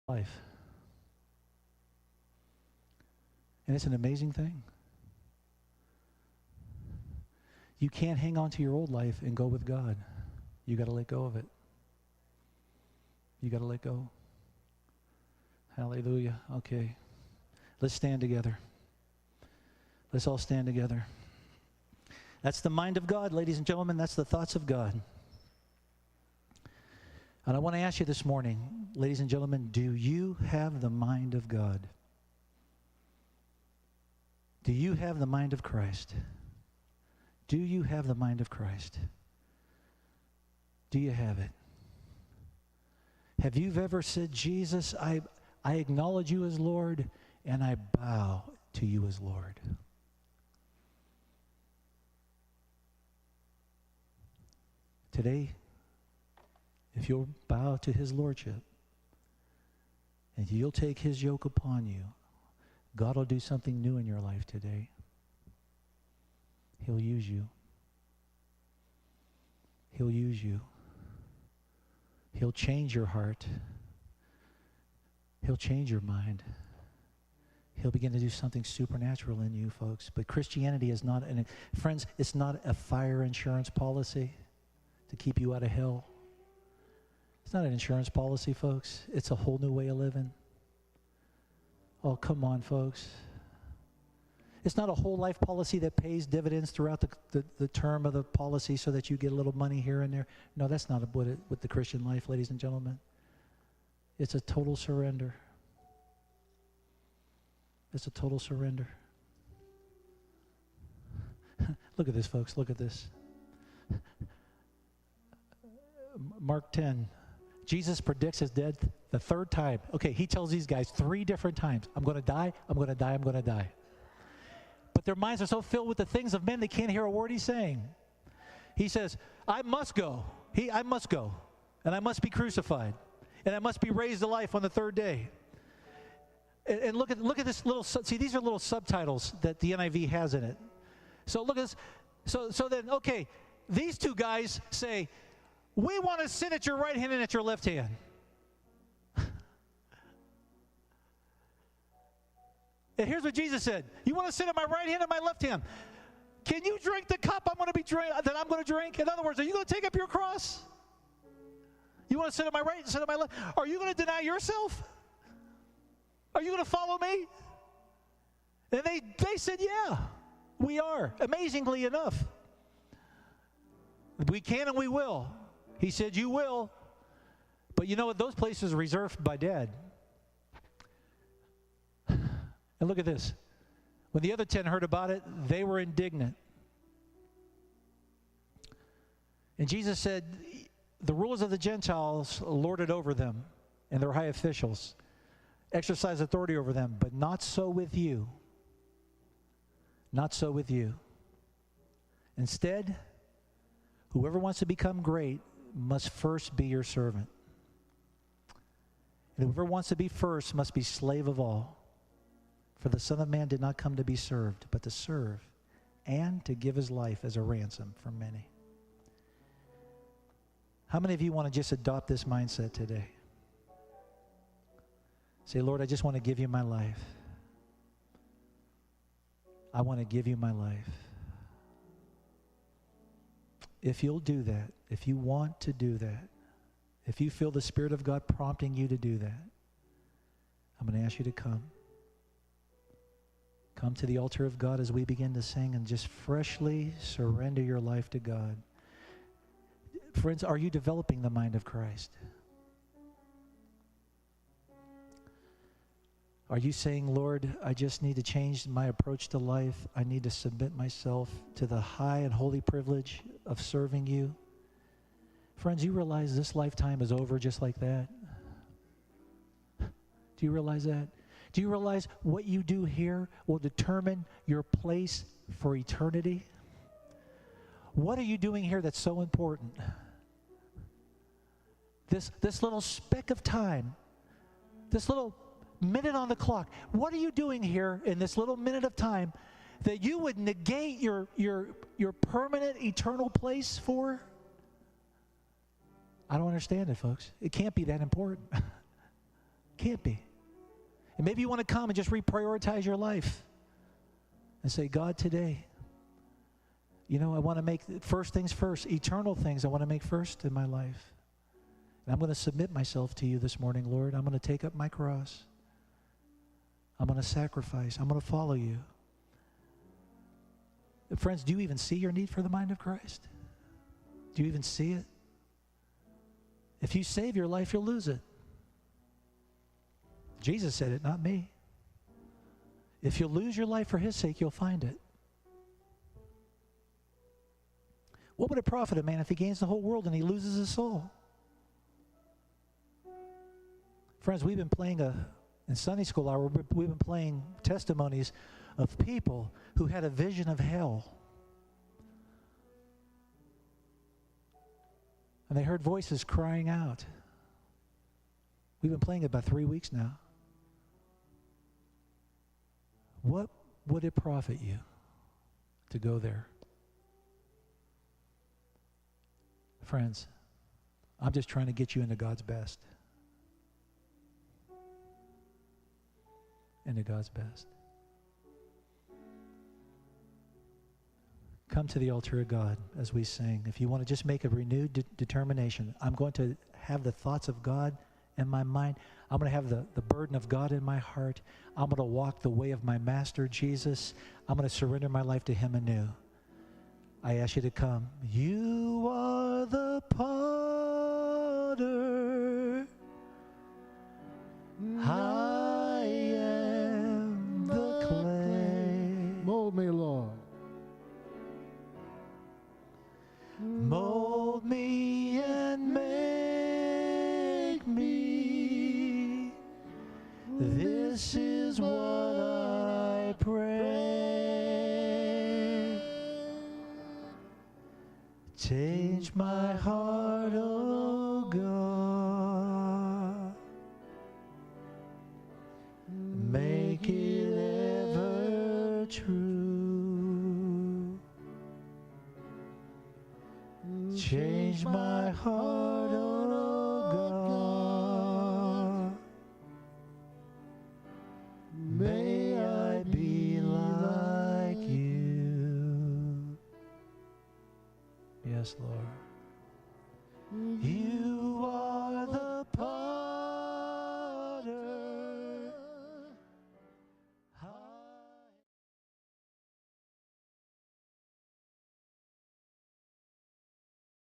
life. And it's an amazing thing. You can't hang on to your old life and go with God. You got to let go of it. You got to let go. Hallelujah. Okay. Let's stand together. Let's all stand together. That's the mind of God, ladies and gentlemen. That's the thoughts of God. And I want to ask you this morning, ladies and gentlemen, do you have the mind of God? Do you have the mind of Christ? Do you have the mind of Christ? Do you have it? Have you ever said, Jesus, I acknowledge you as Lord, and I bow to you as Lord? Today, if you'll bow to his lordship, and you'll take his yoke upon you, God will do something new in your life today. He'll use you. He'll use you. He'll change your heart. He'll change your mind. He'll begin to do something supernatural in you, folks. But Christianity is not, friends, it's not a fire insurance policy to keep you out of hell. It's not an insurance policy, folks. It's a whole new way of living. Oh, come on, folks. It's not a whole life policy that pays dividends throughout the term of the policy so that you get a little money here and there. No, that's not what the Christian life, ladies and gentlemen. It's a total surrender. It's a total surrender. Look at this, folks. Look at this. Mark 10. Jesus predicts his death the third time. Okay, he tells these guys 3 different times, I'm going to die, I'm going to die, I'm going to die. But their minds are so filled with the things of men, they can't hear a word he's saying. He says, I must go. I must go. And I must be crucified. And I must be raised to life on the 3rd day. And look at this little, see, these are little subtitles that the NIV has in it. So look at this. So then, okay, these 2 guys say, we want to sit at your right hand and at your left hand. And here's what Jesus said. You want to sit at my right hand and my left hand? Can you drink the cup that I'm going to drink? In other words, are you going to take up your cross? You want to sit at my right and sit at my left? Are you going to deny yourself? Are you going to follow me? And they said, yeah, we are. Amazingly enough. We can and we will. He said, you will. But you know what? Those places are reserved by Dad. And look at this. When the other 10 heard about it, they were indignant. And Jesus said, the rulers of the Gentiles lorded over them, and their high officials exercise authority over them, but not so with you. Not so with you. Instead, whoever wants to become great must first be your servant. And whoever wants to be first must be slave of all. For the Son of Man did not come to be served, but to serve, and to give his life as a ransom for many. How many of you want to just adopt this mindset today? Say, Lord, I just want to give you my life. I want to give you my life. If you'll do that, if you want to do that, if you feel the Spirit of God prompting you to do that, I'm going to ask you to come. Come to the altar of God as we begin to sing and just freshly surrender your life to God. Friends, are you developing the mind of Christ? Are you saying, Lord, I just need to change my approach to life. I need to submit myself to the high and holy privilege of serving you? Friends, you realize this lifetime is over just like that? Do you realize that? Do you realize what you do here will determine your place for eternity? What are you doing here that's so important? This little speck of time, this little minute on the clock, what are you doing here in this little minute of time that you would negate your permanent eternal place for? I don't understand it, folks. It can't be that important. Can't be. And maybe you want to come and just reprioritize your life and say, God, today, I want to make first things first, eternal things I want to make first in my life. And I'm going to submit myself to you this morning, Lord. I'm going to take up my cross. I'm going to sacrifice. I'm going to follow you. Friends, do you even see your need for the mind of Christ? Do you even see it? If you save your life, you'll lose it. Jesus said it, not me. If you'll lose your life for his sake, you'll find it. What would it profit a man if he gains the whole world and he loses his soul? Friends, we've been playing in Sunday school hour, we've been playing testimonies of people who had a vision of hell. And they heard voices crying out. We've been playing it about 3 weeks now. What would it profit you to go there? Friends, I'm just trying to get you into God's best. Into God's best. Come to the altar of God as we sing. If you want to just make a renewed determination, I'm going to have the thoughts of God in my mind. I'm going to have the burden of God in my heart. I'm going to walk the way of my Master, Jesus. I'm going to surrender my life to him anew. I ask you to come. You are the potter. I am the clay. Mold me, Lord. Mold me and make me. This is what I pray. Change my heart, oh God. Make it ever true. Change my heart, oh God. May I be like you. Yes, Lord.